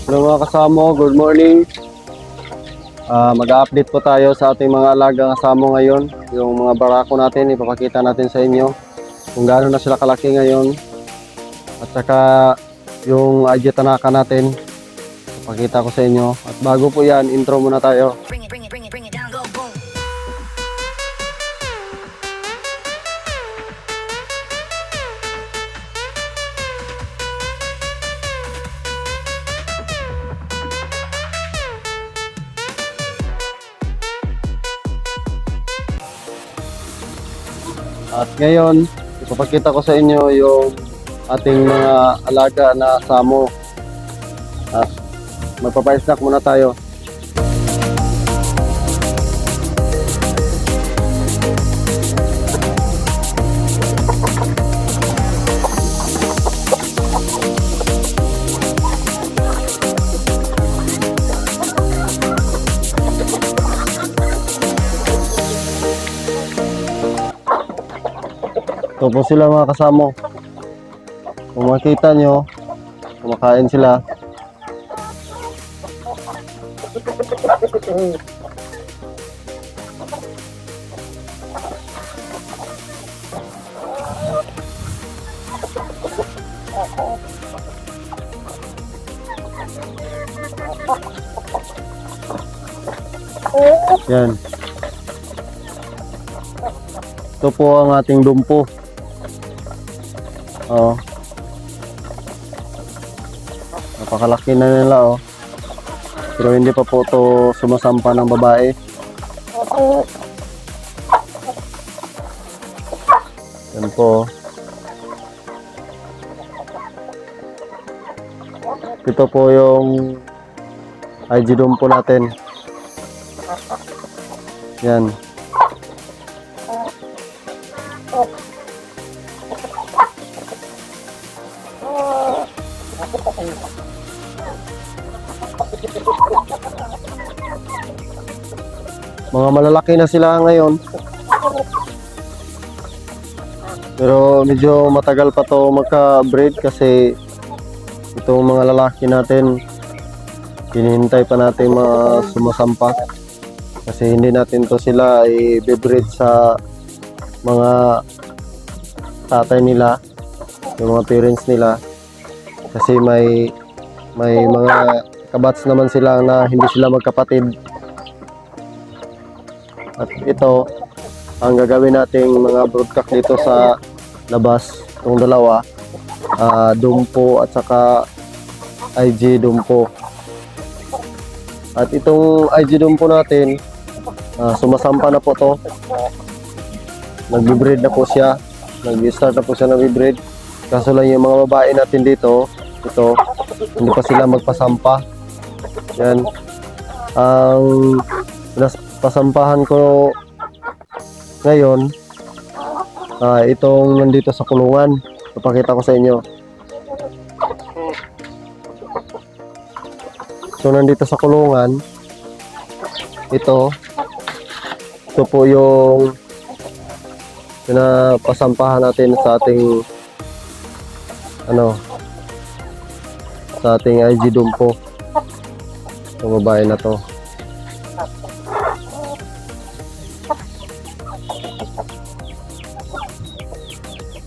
Hello mga kasamo, good morning. Mag-update po tayo sa ating mga alagang kasamo ngayon. Yung mga barako natin, ipapakita natin sa inyo kung gaano na sila kalaki ngayon. At saka yung Aji Tanaka natin, ipapakita ko sa inyo. At bago po yan, intro muna tayo. Bring it down, go boom. At ngayon, ipapakita ko sa inyo yung ating mga alaga na samo. At magpapa-snack muna tayo. Ito po sila mga kasamo. Kung makita nyo, kumakain sila. Yan. Ito po ang ating dumpo. Oh. Napakalaki na nila oh. Pero hindi pa po ito sumasampa ng babae. Yan po. Ito po yung IG dumpo natin. Yan. Mga malalaki na sila ngayon. Pero medyo matagal pa to magka-breed kasi itong mga lalaki natin hinihintay pa natin sumasampa kasi hindi natin to sila i-breed sa mga tatay nila, yung mga parents nila, kasi may mga kabats naman sila na hindi sila magkapatid. At ito ang gagawin nating mga broodcock dito sa labas, itong dalawa, dumpo at saka IG dumpo. At itong IG dumpo natin, sumasampa na po to, nagbe-breed na po siya, nag-start na po siya nagbe-breed. Kaso lang yung mga babae natin dito, ito, hindi pa sila magpasampa. Yan ang pasampahan ko ngayon. Itong nandito sa kulungan, papakita ko sa inyo. So nandito sa kulungan, ito po yung pinapasampahan natin sa ating sa ating IG dumpo. Yung babae na to.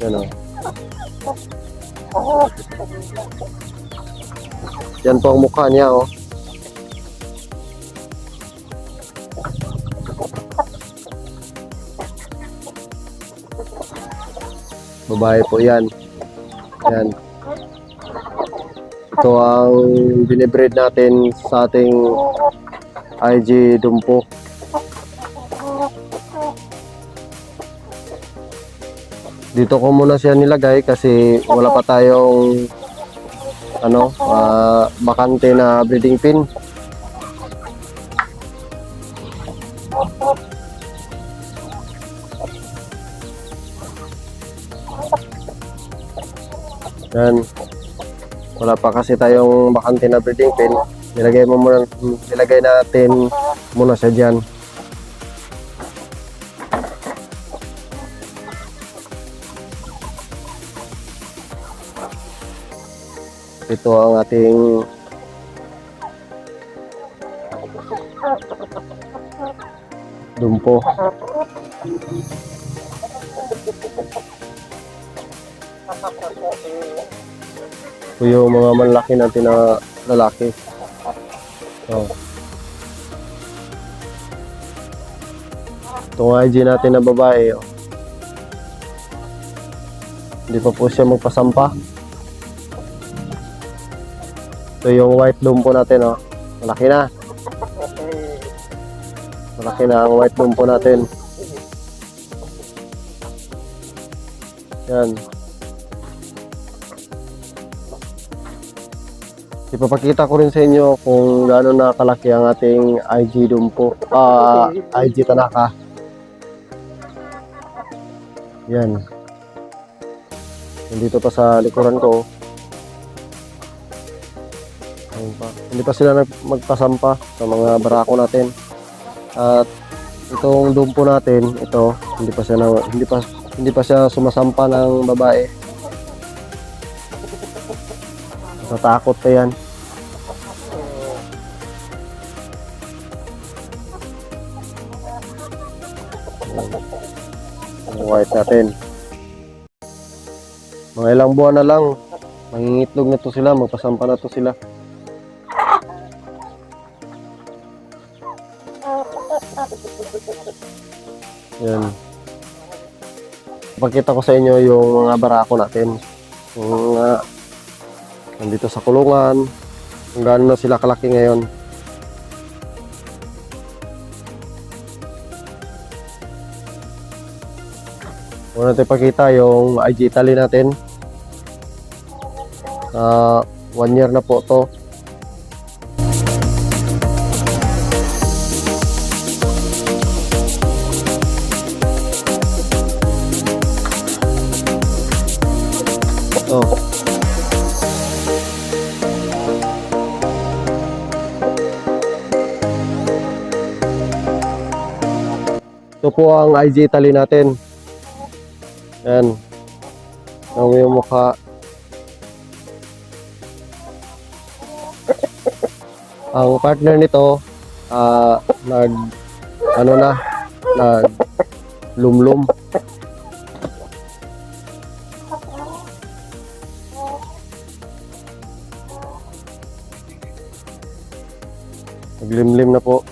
Yan o. Yan po ang mukha niya oh. Babae po yan. Yan. Ito ang binibreed natin sa ating IG dumpo. Dito ko muna siya nilagay kasi wala pa tayong bakante na breeding pin. Yan. Wala pa kasi tayong bakante na breeding pin. Nilagay natin muna siya diyan. Ito ang ating dumpo. Ito yung mga malaki natin na lalaki. So, itong IG natin na babae, oh. Hindi pa po siya magpasampa. Ito yung white dumpo natin, oh. Malaki na. Malaki na ang white dumpo natin. Yan. Ipapakita ko rin sa inyo kung gaano na kalaki ang ating IG dumpo. IG Tanaka. Yan. Nandito pa sa likuran ko. Ayun pa. Hindi pa sila magpasampa sa mga barako natin. At itong dumpo natin, ito, hindi pa siya sumasampa ng babae. Natatakot pa yan. Ang white natin. Mga ilang buwan na lang, mangingitlog na to sila, magpasampa na to sila. Yan. Pakita ko sa inyo yung mga barako natin. Yung nandito sa kulungan, kung gaano na sila kalaki ngayon. Una natin pakita yung IG Italy natin. 1 year na po to. Oh. Ito po ang IG Italy natin. Yan. Ang yung mukha. Ang partner nito, nag lumlum. Naglimlim na po.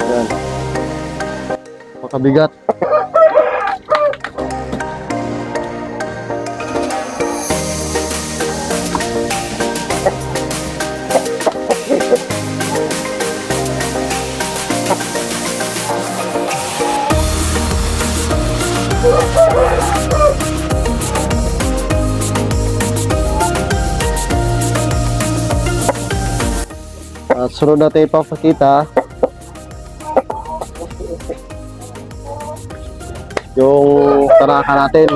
Yan. Makabigat. At sunod natin ipapakita yung taraka natin.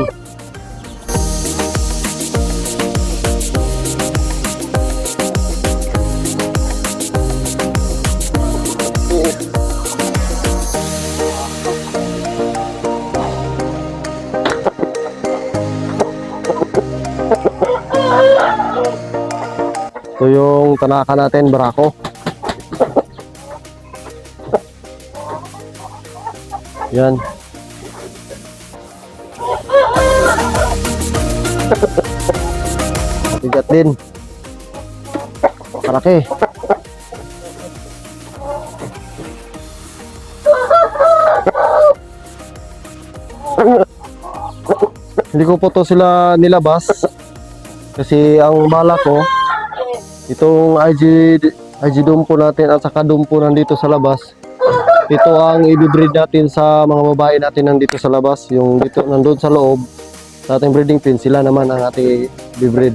Ito yung tanaka natin, barako. Yan. Bigat din. Kalaki. Hindi ko po to sila nilabas kasi ang bala ko itong IG dumpo natin at saka dumpo nandito sa labas. Ito ang i-breed natin sa mga babae natin nandito sa labas. Yung dito nandoon sa loob sa ating breeding pen, sila naman ang ating i-breed.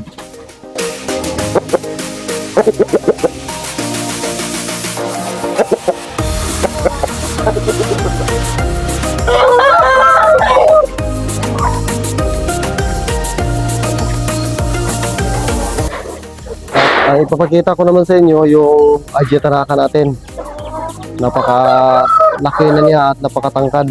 At ipapakita ko naman sa inyo yung IG Tanaka natin. Napaka laki na niya at napakatangkad.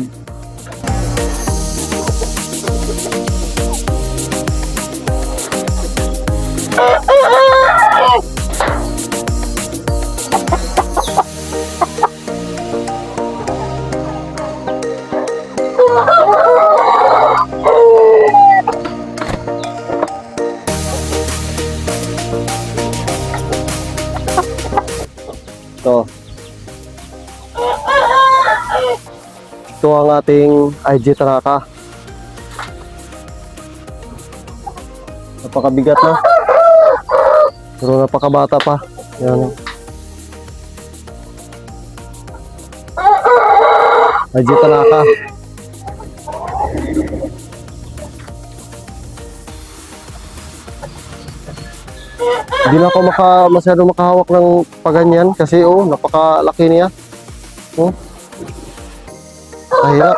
Ito. Ito ang ating IG Taraka. Napakabigat na. Pero napakabata pa. Yan. IG Taraka. Hindi na ako masyado makahawak ng paganyan kasi napakalaki niya. Mahirap.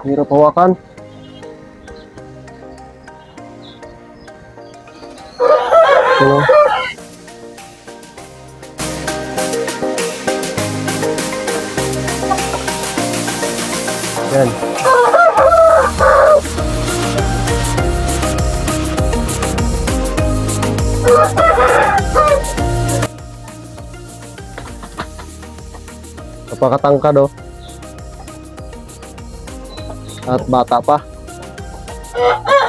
Hirap hawakan. Ano? Yan. Napakatangkad at bata pa.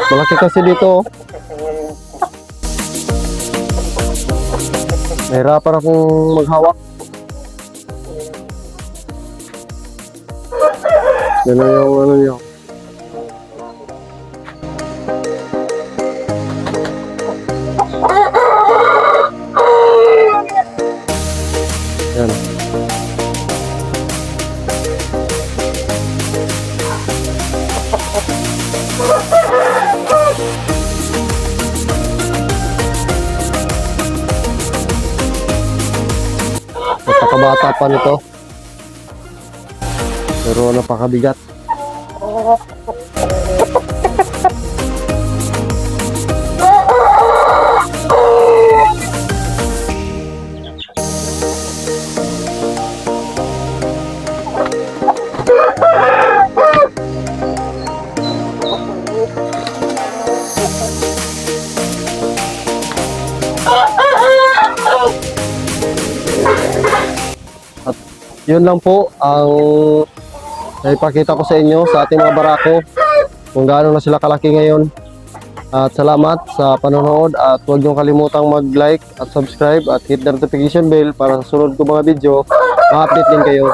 Malaki kasi dito. Nahirapan akong maghawak. Ganun yung ano yun. Yan. Napakabata pa nito. Pero napakabigat. At yun lang po ang naipakita ko sa inyo sa ating mga barako kung gaano na sila kalaki ngayon. At salamat sa panonood at huwag niyong kalimutang mag-like at subscribe at hit the notification bell para sa sunod ko mga video ma-update din kayo.